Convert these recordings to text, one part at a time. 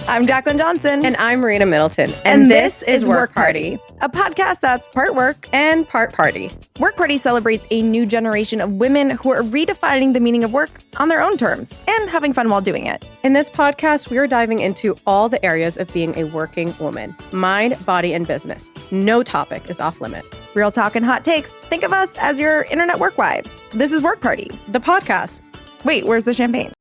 I'm Jaclyn Johnson. And I'm Marina Middleton. And this is WorkParty, a podcast that's part work and part party. WorkParty celebrates a new generation of women who are redefining the meaning of work on their own terms and having fun while doing it. In this podcast, we are diving into all the areas of being a working woman: mind, body, and business. No topic is off limit. Real talk and hot takes. Think of us as your internet work wives. This is WorkParty, the podcast. Wait, where's the champagne?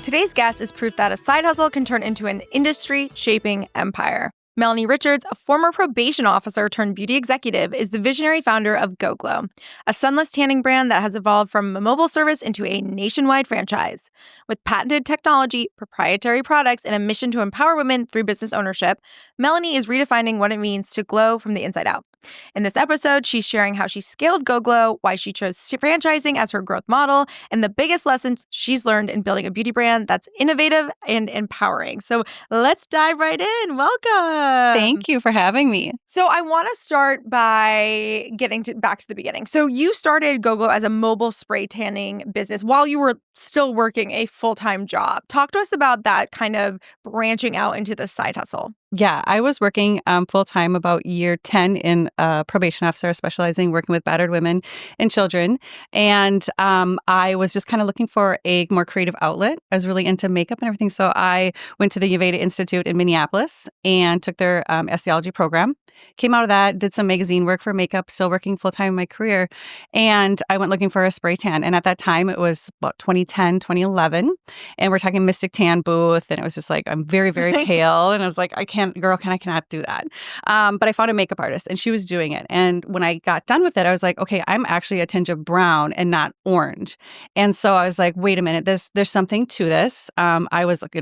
Today's guest is proof that a side hustle can turn into an industry-shaping empire. Melanie Richards, a former probation officer turned beauty executive, is the visionary founder of GoGLOW, a sunless tanning brand that has evolved from a mobile service into a nationwide franchise. With patented technology, proprietary products, and a mission to empower women through business ownership, Melanie is redefining what it means to glow from the inside out. In this episode, she's sharing how she scaled GoGLOW, why she chose franchising as her growth model, and the biggest lessons she's learned in building a beauty brand that's innovative and empowering. So let's dive right in. Welcome. Thank you for having me. So I want to start by getting back to the beginning. So you started GoGLOW as a mobile spray tanning business while you were still working a full-time job. Talk to us about that kind of branching out into the side hustle. Yeah, I was working full-time about year 10 in probation officer, specializing working with battered women and children. And I was just kind of looking for a more creative outlet. I was really into makeup and everything. So I went to the Uveda Institute in Minneapolis and took their aestheology program. Came out of that, did some magazine work for makeup, still working full-time in my career. And I went looking for a spray tan. And at that time, it was about 2010, 2011. And we're talking Mystic Tan booth. And it was just like, I'm very, very pale. And I was like, I cannot do that. But I found a makeup artist and she was doing it. And when I got done with it, I was like, okay, I'm actually a tinge of brown and not orange. And so I was like, wait a minute, there's something to this. I was like,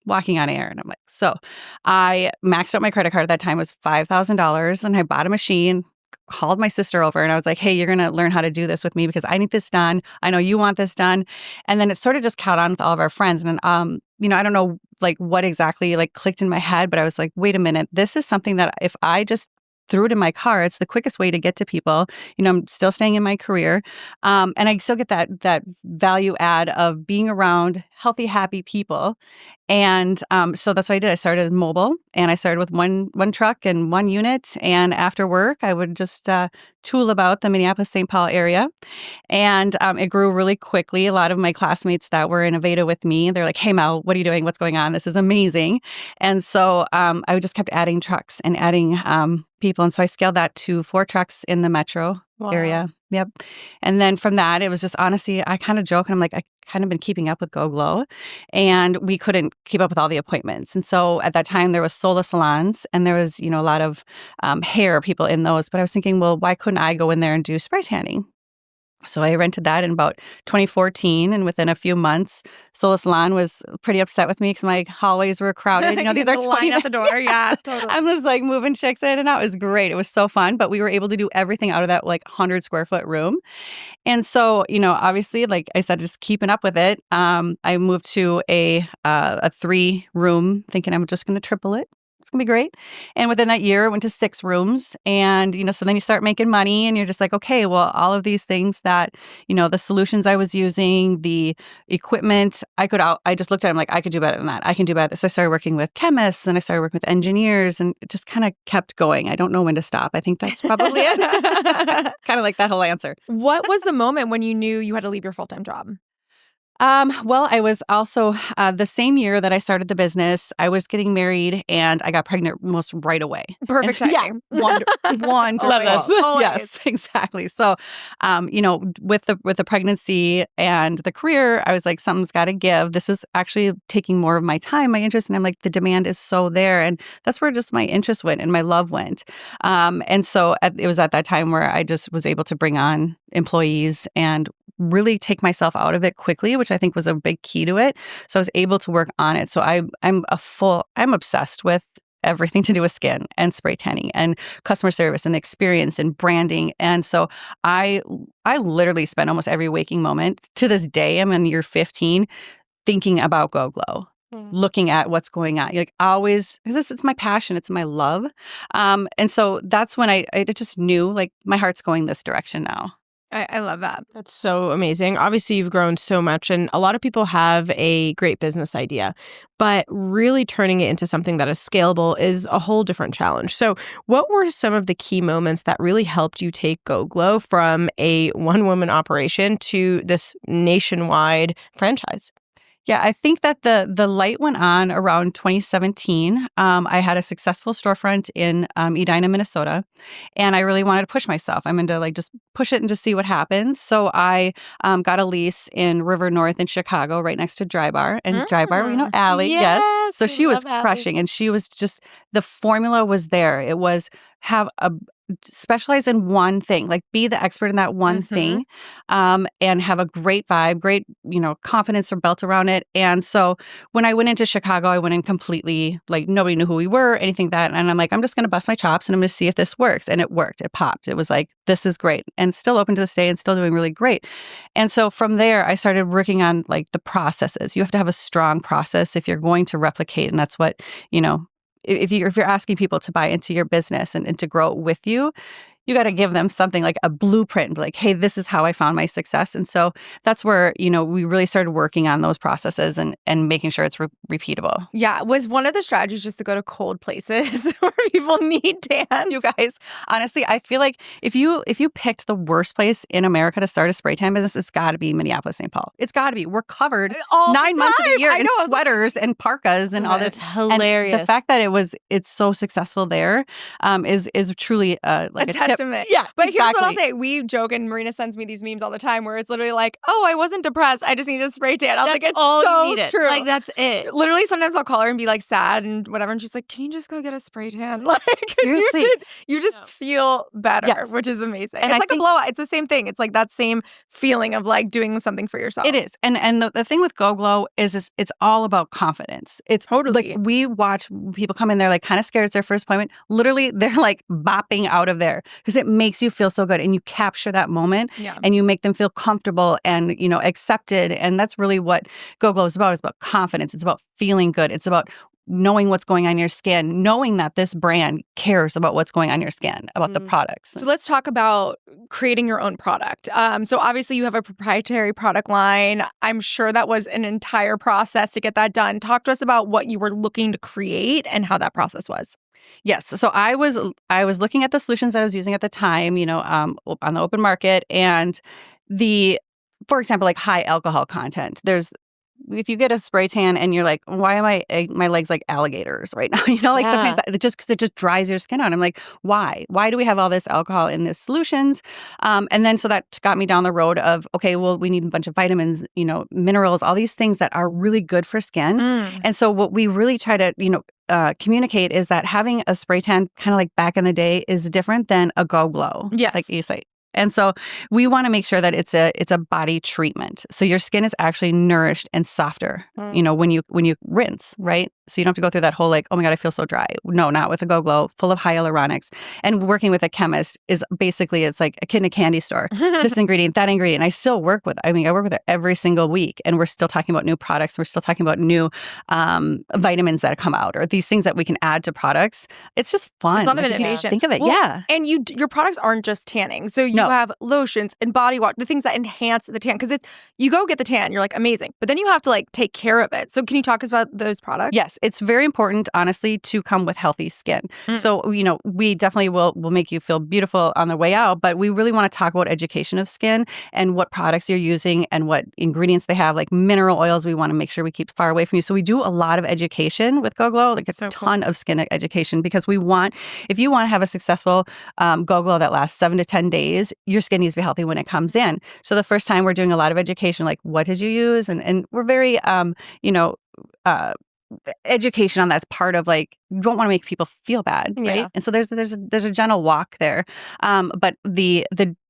walking on air. And I'm like, so I maxed out my credit card at that time, was $5,000. And I bought a machine, called my sister over, and I was like, hey, you're going to learn how to do this with me because I need this done. I know you want this done. And then it sort of just caught on with all of our friends. And, I don't know like what exactly like clicked in my head, but I was like, wait a minute, this is something that if I just threw it in my car, it's the quickest way to get to people. I'm still staying in my career. And I still get that value add of being around healthy, happy people. And so that's what I did. I started mobile and I started with one truck and one unit. And after work, I would just tool about the Minneapolis-St. Paul area. And it grew really quickly. A lot of my classmates that were in Uveda with me, they're like, hey, Mel, what are you doing? What's going on? This is amazing. And so I just kept adding trucks and adding people. And so I scaled that to 4 trucks in the metro area. Yep. And then from that, it was just honestly, I kind of joke and I'm like, I kind of been keeping up with GoGLOW and we couldn't keep up with all the appointments. And so at that time there was solo salons and there was, a lot of hair people in those. But I was thinking, well, why couldn't I go in there and do spray tanning? So I rented that in about 2014, and within a few months, Solo Salon was pretty upset with me because my hallways were crowded. These are 20 at the door. Yeah, totally. I was like moving chicks in and out. It was great. It was so fun, but we were able to do everything out of that like 100 square foot room. And so, obviously, like I said, just keeping up with it. I moved to a 3-room, thinking I'm just going to triple it. It's going to be great. And within that year, I went to 6 rooms. And, so then you start making money and you're just like, okay, well, all of these things that, the solutions I was using, the equipment, I just looked at them like, I could do better than that. I can do better. So I started working with chemists and I started working with engineers and it just kind of kept going. I don't know when to stop. I think that's probably it. Kind of like that whole answer. What was the moment when you knew you had to leave your full-time job? Well, I was also, the same year that I started the business, I was getting married and I got pregnant almost right away. Perfect timing. Yeah, wonderful. Love this. Yes, exactly. So, with the pregnancy and the career, I was like, something's got to give. This is actually taking more of my time, my interest. And I'm like, the demand is so there. And that's where just my interest went and my love went. And so it was at that time where I just was able to bring on employees and really take myself out of it quickly, which I think was a big key to it. So I was able to work on it. So I'm obsessed with everything to do with skin and spray tanning and customer service and experience and branding. And so I literally spend almost every waking moment to this day, I'm in year 15, thinking about GoGLOW. Looking at what's going on, like always, because it's my passion, it's my love. And so that's when I just knew like my heart's going this direction now. I love that. That's so amazing. Obviously, you've grown so much, and a lot of people have a great business idea, but really turning it into something that is scalable is a whole different challenge. So, what were some of the key moments that really helped you take GoGLOW from a one-woman operation to this nationwide franchise? Yeah, I think that the light went on around 2017. I had a successful storefront in Edina, Minnesota, and I really wanted to push myself. I'm into like just push it and just see what happens. So I got a lease in River North in Chicago, right next to Dry Bar. And Dry Bar, Allie, yes. So we she was love Allie. crushing, and she was just the formula was there. It was have a specialize in one thing, like be the expert in that one thing, and have a great vibe, great, confidence or belt around it. And so when I went into Chicago, I went in completely like nobody knew who we were, anything like that. And I'm like, I'm just going to bust my chops and I'm going to see if this works. And it worked. It popped. It was like, this is great. And still open to this day and still doing really great. And so from there, I started working on like the processes. You have to have a strong process if you're going to replicate. And that's what, if you're asking people to buy into your business and to grow it with you, you got to give them something like a blueprint, like, hey, this is how I found my success. And so that's where, we really started working on those processes and making sure it's repeatable. Yeah. Was one of the strategies just to go to cold places where people need tans? You guys, honestly, I feel like if you picked the worst place in America to start a spray tan business, it's got to be Minneapolis, St. Paul. It's got to be. We're covered all 9 months of the year in know. sweaters and parkas and all this. That's hilarious. And the fact that it's so successful there is truly like a testament. Yeah, but exactly. Here's what I'll say. We joke, and Marina sends me these memes all the time where it's literally like, oh, I wasn't depressed. I just needed a spray tan. I was like, it's all so you needed. true. Like, that's it. Literally, sometimes I'll call her and be like sad and whatever. And she's like, can you just go get a spray tan? Like, seriously. You just feel better, yes. which is amazing. And it's like a blowout. It's the same thing. It's like that same feeling of like doing something for yourself. It is. And the thing with GoGLOW is it's all about confidence. It's totally. Like we watch people come in, they're like kind of scared. It's their first appointment. Literally, they're like bopping out of there because it makes you feel so good. And you capture that moment and you make them feel comfortable and, accepted. And that's really what GoGLOW is about. It's about confidence. It's about feeling good. It's about knowing what's going on in your skin, knowing that this brand cares about what's going on in your skin, about the products. So let's talk about creating your own product. So obviously you have a proprietary product line. I'm sure that was an entire process to get that done. Talk to us about what you were looking to create and how that process was. Yes. So I was looking at the solutions that I was using at the time, on the open market, and for example, like high alcohol content. If you get a spray tan and you're like, why am my legs like alligators right now? Sometimes because it just dries your skin out. I'm like, why? Why do we have all this alcohol in these solutions? And then so that got me down the road of, okay, well, we need a bunch of vitamins, minerals, all these things that are really good for skin. And so what we really try to, communicate is that having a spray tan kind of like back in the day is different than a GoGLOW. Yes. Like you say. And so we want to make sure that it's a body treatment. So your skin is actually nourished and softer, when you rinse, right? So you don't have to go through that whole like, oh my God, I feel so dry. No, not with a GoGLOW, full of hyaluronics. And working with a chemist is basically, it's like a kid in a candy store. This ingredient, that ingredient. I still work with her every single week. And we're still talking about new products. We're still talking about new vitamins that come out or these things that we can add to products. It's just fun. It's a lot of innovation. Think of it. Well, yeah. And your products aren't just tanning. So you have lotions and body wash, the things that enhance the tan. Because you go get the tan, you're like, amazing. But then you have to like take care of it. So can you talk us about those products? Yes. It's very important, honestly, to come with healthy skin. So, we definitely will make you feel beautiful on the way out, but we really want to talk about education of skin and what products you're using and what ingredients they have, like mineral oils we want to make sure we keep far away from you. So we do a lot of education with GoGLOW, like a ton of skin education, because if you want to have a successful GoGLOW that lasts 7 to 10 days, your skin needs to be healthy when it comes in. So the first time we're doing a lot of education, like what did you use? And we're very, education on that's part of like you don't want to make people feel bad, right? And so there's a gentle walk there, but the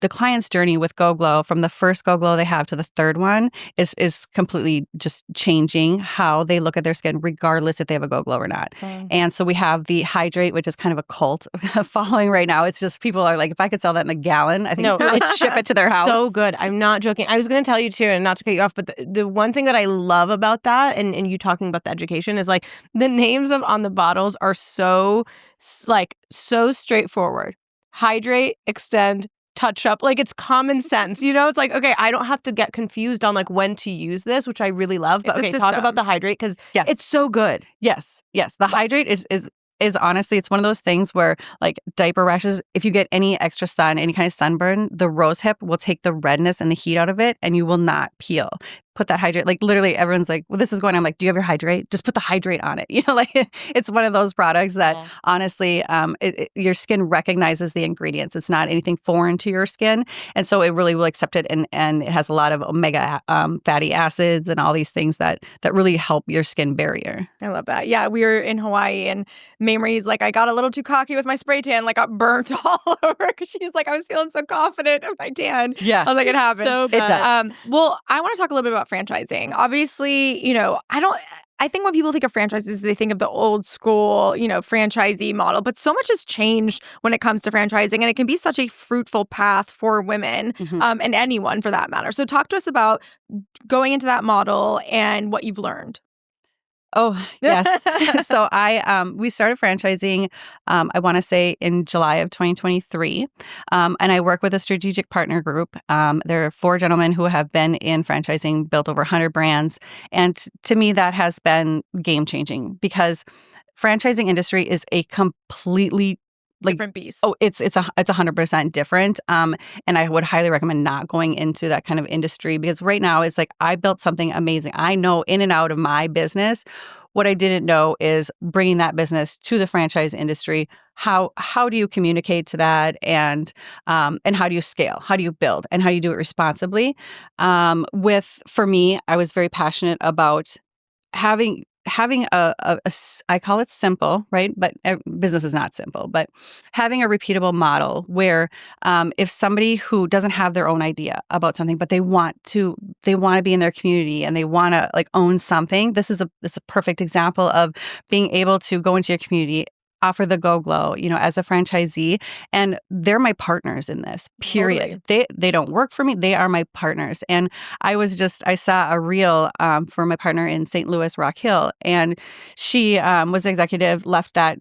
client's journey with GoGLOW from the first GoGLOW they have to the third one is completely just changing how they look at their skin, regardless if they have a GoGLOW or not. And so we have the Hydrate, which is kind of a cult following right now. It's just people are like, if I could sell that in a gallon, I think I'd ship it to their house. So good. I'm not joking. I was going to tell you too, and not to cut you off, but the one thing that I love about that, and you talking about the education, is like the names on the bottles are so straightforward. Hydrate, extend, touch up. Like it's common sense, it's like, okay, I don't have to get confused on like when to use this, which I really love. But okay, talk about the hydrate because it's so good. Yes. The hydrate is honestly, it's one of those things where like diaper rashes, if you get any extra sun, any kind of sunburn, the rose hip will take the redness and the heat out of it and you will not peel. Put that hydrate, like literally everyone's like, well, this is going on. I'm like, do you have your hydrate? Just put the hydrate on it. Like it's one of those products that honestly, your skin recognizes the ingredients. It's not anything foreign to your skin. And so it really will accept it. And it has a lot of omega fatty acids and all these things that really help your skin barrier. I love that. Yeah, we were in Hawaii and Mamrie's like, I got a little too cocky with my spray tan, like got burnt all over because she's like, I was feeling so confident in my tan. Yeah. I was like, it happened. So bad. Well, I want to talk a little bit about franchising. Obviously, I think when people think of franchises, they think of the old school, franchisee model, but so much has changed when it comes to franchising and it can be such a fruitful path for women and anyone for that matter. So talk to us about going into that model and what you've learned. Oh, yes. So we started franchising, I want to say in July of 2023. And I work with a strategic partner group. There are 4 gentlemen who have been in franchising, built over 100 brands. And to me, that has been game changing because franchising industry is a completely different beast. Oh, it's 100% different. And I would highly recommend not going into that kind of industry because right now it's like I built something amazing. I know in and out of my business. What I didn't know is bringing that business to the franchise industry. How do you communicate to that, and how do you scale? How do you build, and how do you do it responsibly? For me, I was very passionate about having I call it simple, right? But business is not simple, but having a repeatable model where if somebody who doesn't have their own idea about something, but they want to be in their community and they want to like own something, this is a perfect example of being able to go into your community, offer the GoGLOW, as a franchisee, and they're my partners in this, period. Totally. They don't work for me. They are my partners. And I saw a reel for my partner in St. Louis, Rock Hill, and she was executive, left that,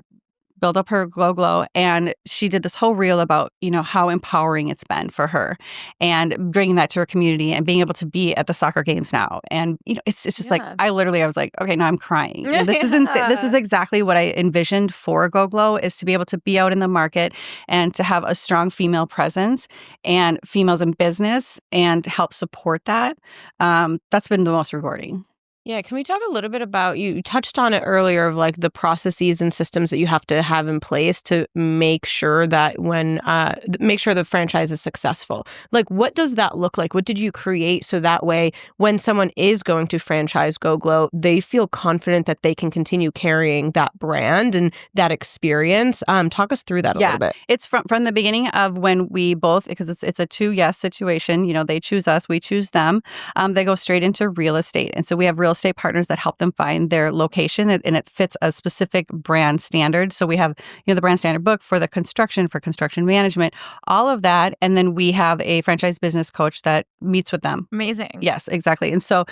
build up her GoGLOW, and she did this whole reel about, how empowering it's been for her and bringing that to her community and being able to be at the soccer games now. And, it's just like, I was like, okay, now I'm crying. This is insane. This is exactly what I envisioned for GoGLOW, is to be able to be out in the market and to have a strong female presence and females in business and help support that. That's been the most rewarding. Yeah, can we talk a little bit about, you touched on it earlier, of like the processes and systems that you have to have in place to make sure that make sure the franchise is successful. Like, what does that look like? What did you create so that way when someone is going to franchise GoGLOW, they feel confident that they can continue carrying that brand and that experience? Talk us through that a little bit. It's from the beginning of when we both, because it's a 2-yes situation, they choose us, we choose them. They go straight into real estate. And so we have real estate partners that help them find their location, and it fits a specific brand standard. So we have, the brand standard book for construction management, all of that. And then we have a franchise business coach that meets with them. Amazing. Yes, exactly. And so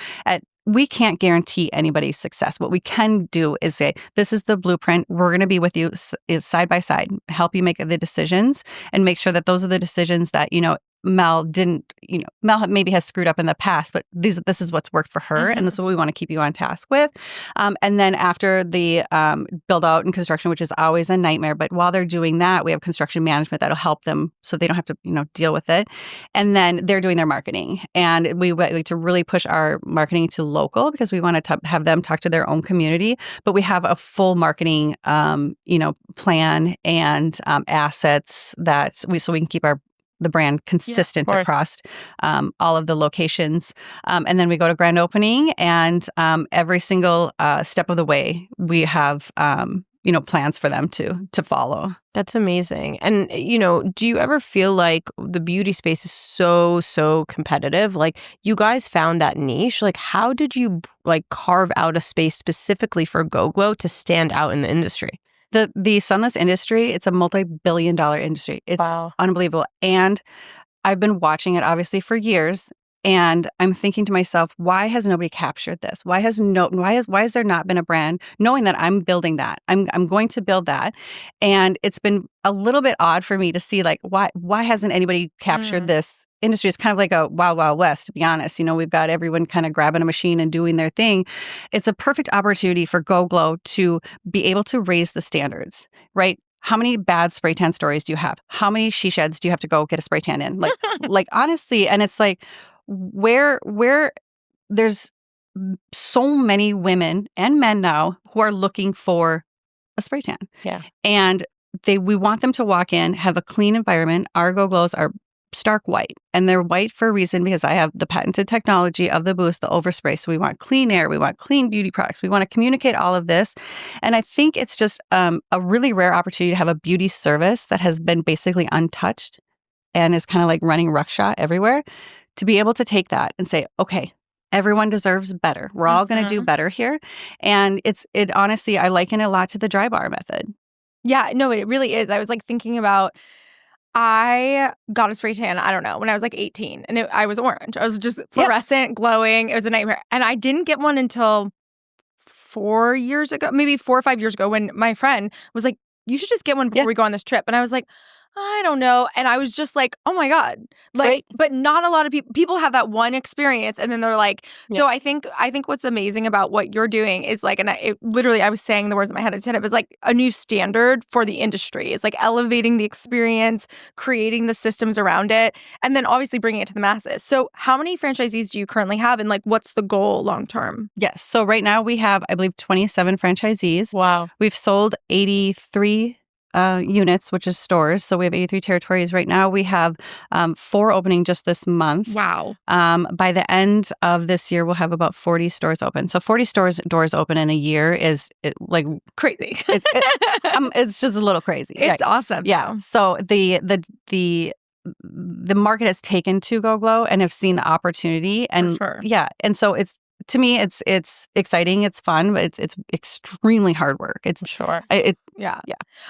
we can't guarantee anybody's success. What we can do is say, this is the blueprint. We're going to be with you side by side, help you make the decisions and make sure that those are the decisions that, Mel maybe has screwed up in the past, but this is what's worked for her. And this is what we want to keep you on task with. And then after the build out and construction, which is always a nightmare, but while they're doing that, we have construction management that'll help them so they don't have to, deal with it. And then they're doing their marketing. And we like to really push our marketing to local because we want to have them talk to their own community. But we have a full marketing, plan and assets so we can keep the brand consistent across all of the locations. And then we go to grand opening, and every single step of the way, we have plans for them to follow. That's amazing. And, do you ever feel like the beauty space is so keppetitive? Like, you guys found that niche. Like, how did you carve out a space specifically for GoGLOW to stand out in the industry? The sunless industry, it's a multi-billion-dollar industry. It's unbelievable. And I've been watching it obviously for years. And I'm thinking to myself, why has nobody captured this? Why has there not been a brand, knowing that I'm building that? I'm going to build that. And it's been a little bit odd for me to see, like, why hasn't anybody captured this industry? It's kind of like a wild, wild west, to be honest. We've got everyone kind of grabbing a machine and doing their thing. It's a perfect opportunity for GoGLOW to be able to raise the standards, right? How many bad spray tan stories do you have? How many she sheds do you have to go get a spray tan in? Like honestly, and it's like where there's so many women and men now who are looking for a spray tan. Yeah. And we want them to walk in, have a clean environment. Our GoGLOW's are stark white, and they're white for a reason, because I have the patented technology of the boost, the overspray. So we want clean air, we want clean beauty products, we want to communicate all of this. And I think it's just a really rare opportunity to have a beauty service that has been basically untouched and is kind of like running ruckshot everywhere, to be able to take that and say, okay, everyone deserves better. We're all going to do better here. And it honestly, I liken it a lot to the dry bar method. Yeah, no, it really is. I was like thinking about, I got a spray tan, I don't know, when I was like 18, and I was orange. I was just fluorescent, glowing. It was a nightmare. And I didn't get one until 4 years ago, maybe 4 or 5 years ago, when my friend was like, you should just get one before we go on this trip. And I was like, I don't know. And I was just like, oh my God. Like, but not a lot of people have that one experience, and then they're like, so I think what's amazing about what you're doing is like, and I was saying the words in my head instead, it was like a new standard for the industry. It's like elevating the experience, creating the systems around it, and then obviously bringing it to the masses. So how many franchisees do you currently have, and like, what's the goal long term? Yes. So right now we have, I believe, 27 franchisees. Wow. We've sold 83 units, which is stores. So we have 83 territories right now. We have 4 opening just this month. Wow. By the end of this year, we'll have about 40 stores open. So 40 doors open in a year is like crazy. It's just a little crazy. It's awesome. Yeah. So the market has taken to GoGLOW and have seen the opportunity, and and so to me, it's exciting, it's fun, but it's extremely hard work. It's Yeah.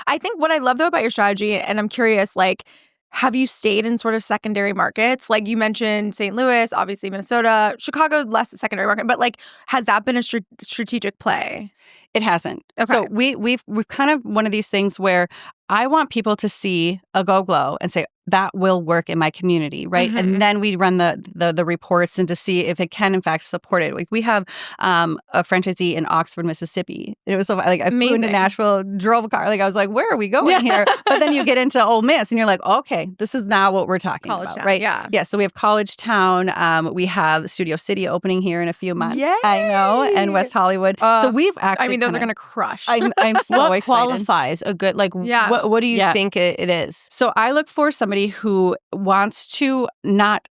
I think what I love though about your strategy, and I'm curious, like, have you stayed in sort of secondary markets? Like you mentioned St. Louis, obviously Minnesota, Chicago, less a secondary market, but like, has that been a strategic play? It hasn't. Okay. So we've kind of one of these things where I want people to see a GoGLOW and say, that will work in my community, right? And then we run the reports and to see if it can in fact support it. Like we have a franchisee in Oxford, Mississippi. It was so like I flew into Nashville, drove a car. Like I was like, where are we going here? But then you get into Ole Miss and you're like, okay, this is now what we're talking about, right? Yeah. So we have College Town. We have Studio City opening here in a few months. Yay! I know, and West Hollywood. So we've actually. I mean, those are going to crush. I'm so what excited. Qualifies a good What do you think it is? So I look for somebody who wants to not.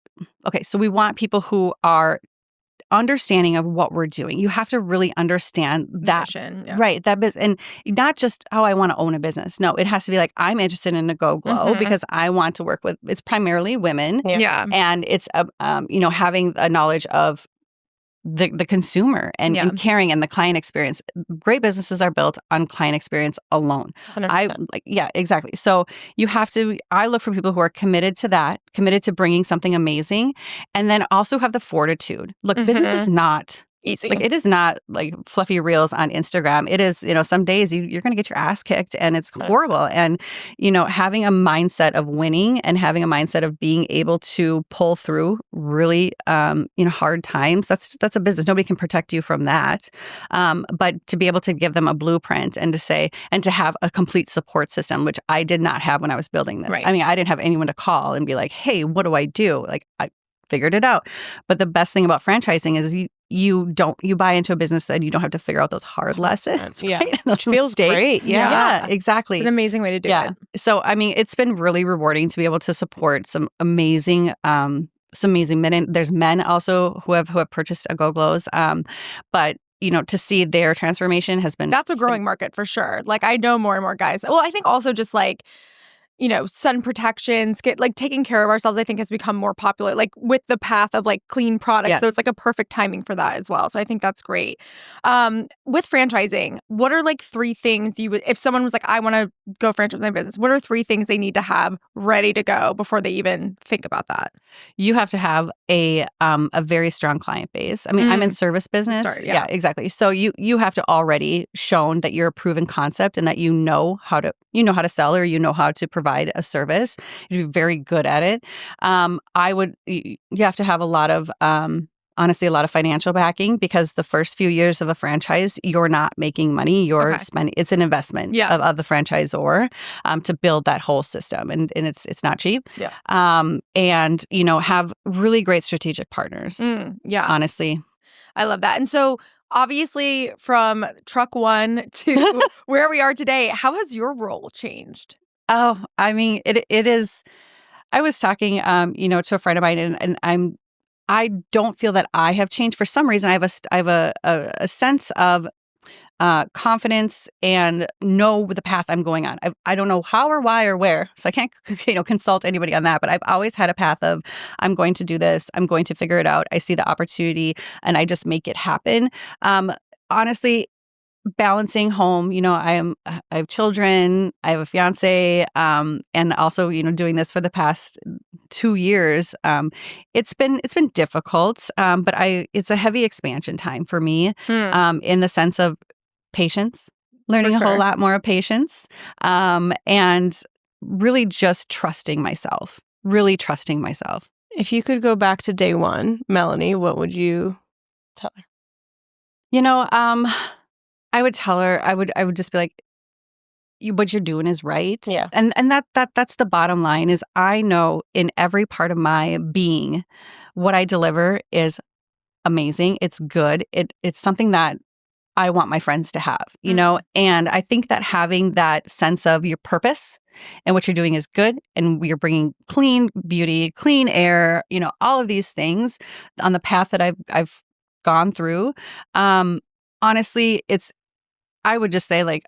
Okay, so we want people who are understanding of what we're doing. You have to really understand that, mission, right? That business, and not just I want to own a business. No, it has to be like I'm interested in a GoGLOW because I want to work with. It's primarily women, and it's having a knowledge of the consumer and caring and the client experience. Great businesses are built on client experience alone. 100%. Exactly. So I look for people who are committed to that, committed to bringing something amazing, and then also have the fortitude. Look, business is not easy. Like it is not like fluffy reels on Instagram. It is, some days you're going to get your ass kicked and it's horrible. And, having a mindset of winning and having a mindset of being able to pull through really, hard times, that's a business. Nobody can protect you from that. But to be able to give them a blueprint and to have a complete support system, which I did not have when I was building this. Right. I mean, I didn't have anyone to call and be like, hey, what do I do? Like, I figured it out. But the best thing about franchising is you buy into a business and you don't have to figure out those hard lessons. Yeah. Right? Which feels great. Yeah, exactly. It's an amazing way to do it. So, I mean, it's been really rewarding to be able to support some amazing men. And there's men also who have purchased a GoGLOW's. But to see their transformation has been... That's a growing market for sure. Like, I know more and more guys. Well, I think also just like, sun protections, taking care of ourselves, I think has become more popular, like with the path of like clean products. Yes. So it's like a perfect timing for that as well. So I think that's great. With franchising, what are like 3 things you would, if someone was like, I want to go franchise my business, what are 3 things they need to have ready to go before they even think about that? You have to have a very strong client base. I mean, I'm in service business. Start, yeah. Exactly. So you have to already shown that you're a proven concept and that you know how to sell, or you know how to provide a service. You'd be very good at it. You have to have a lot of honestly, a lot of financial backing, because the first few years of a franchise, you're not making money. You're spending. It's an investment of the franchisor to build that whole system, and it's not cheap. Yeah. And have really great strategic partners. Yeah. Honestly, I love that. And so, obviously, from truck 1 to where we are today, how has your role changed? Oh, I mean, it is. I was talking, to a friend of mine, and I don't feel that I have changed. For some reason, I have a sense of confidence and know the path I'm going on. I don't know how or why or where, so I can't consult anybody on that. But I've always had a path of, I'm going to do this. I'm going to figure it out. I see the opportunity, and I just make it happen. Honestly, balancing home, I have children, I have a fiance, and also, doing this for the past 2 years. It's been difficult, but it's a heavy expansion time for me, in the sense of patience, learning a whole lot more of patience, and really just trusting myself. If you could go back to day 1, Melanie, what would you tell her? I would tell her, I would just be like, what you're doing is right. Yeah. And that's the bottom line, is I know in every part of my being, what I deliver is amazing. It's good. It's something that I want my friends to have, and I think that having that sense of your purpose and what you're doing is good, and you're bringing clean beauty, clean air, all of these things on the path that I've gone through. Honestly, I would just say, like,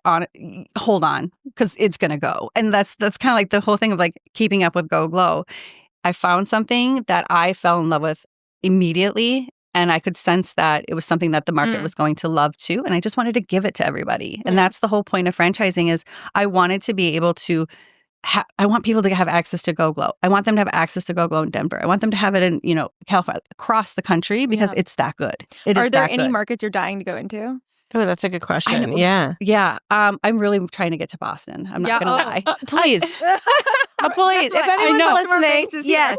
hold on, because it's going to go. And that's kind of like the whole thing of like keeping up with GoGLOW. I found something that I fell in love with immediately, and I could sense that it was something that the market was going to love too. And I just wanted to give it to everybody. And that's the whole point of franchising, is I wanted to be able to I want people to have access to GoGLOW. I want them to have access to GoGLOW in Denver. I want them to have it in, California, across the country, because it's that good. Are there any markets you're dying to go into? Oh, that's a good question. Yeah. Yeah. I'm really trying to get to Boston. I'm not going to lie. Please. Please. If anyone's listening, yes.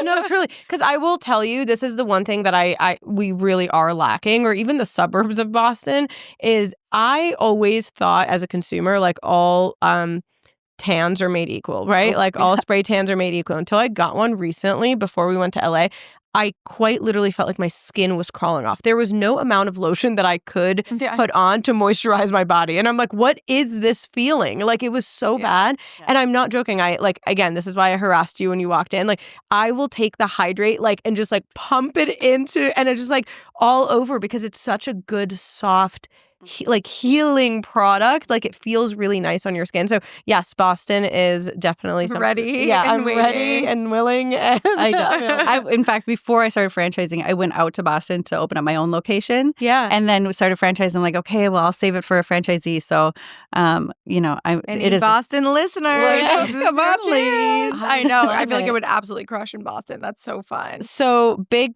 No, truly. Because I will tell you, this is the one thing that we really are lacking, or even the suburbs of Boston, is I always thought as a consumer, like all tans are made equal, right? All spray tans are made equal, until I got one recently before we went to LA. I quite literally felt like my skin was crawling off. There was no amount of lotion that I could put on to moisturize my body. And I'm like, what is this feeling? Like, it was so bad. Yeah. And I'm not joking. Again, this is why I harassed you when you walked in. Like, I will take the Hydrate, and just pump it into, and it's just all over, because it's such a good, soft, healing product. It feels really nice on your skin. So yes, Boston is definitely something. Ready. Yeah, I'm waiting. Ready and willing. And I know. In fact, before I started franchising, I went out to Boston to open up my own location. Yeah. And then we started franchising. I'm like, okay, well, I'll save it for a franchisee. So, it is Boston listeners. Come on, ladies. I know. I feel like it would absolutely crush in Boston. That's so fun. So big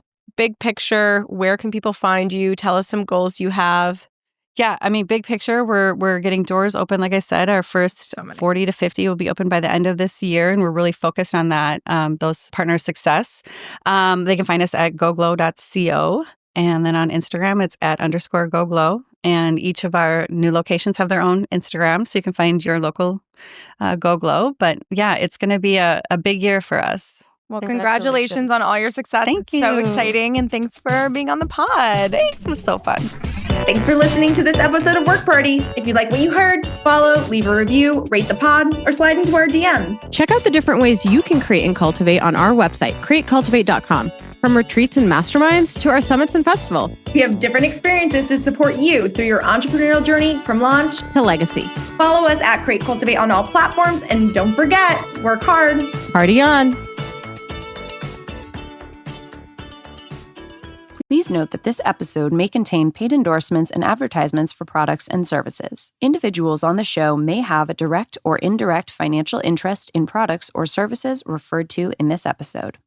picture, where can people find you? Tell us some goals you have. Yeah, I mean, big picture, we're getting doors open. Like I said, our first 40 to 50 will be open by the end of this year, and we're really focused on that, those partners' success. They can find us at GoGLOW.co, and then on Instagram, it's @_GoGLOW. And each of our new locations have their own Instagram, so you can find your local GoGLOW. But yeah, it's going to be a big year for us. Well, congratulations on all your success. Thank you. So exciting, and thanks for being on the pod. Thanks, it was so fun. Thanks for listening to this episode of Work Party. If you like what you heard, follow, leave a review, rate the pod, or slide into our DMs. Check out the different ways you can create and cultivate on our website, createcultivate.com. from retreats and masterminds to our summits and festival. We have different experiences to support you through your entrepreneurial journey from launch to legacy. Follow us at Create Cultivate on all platforms, and don't forget, work hard. Party on. Please note that this episode may contain paid endorsements and advertisements for products and services. Individuals on the show may have a direct or indirect financial interest in products or services referred to in this episode.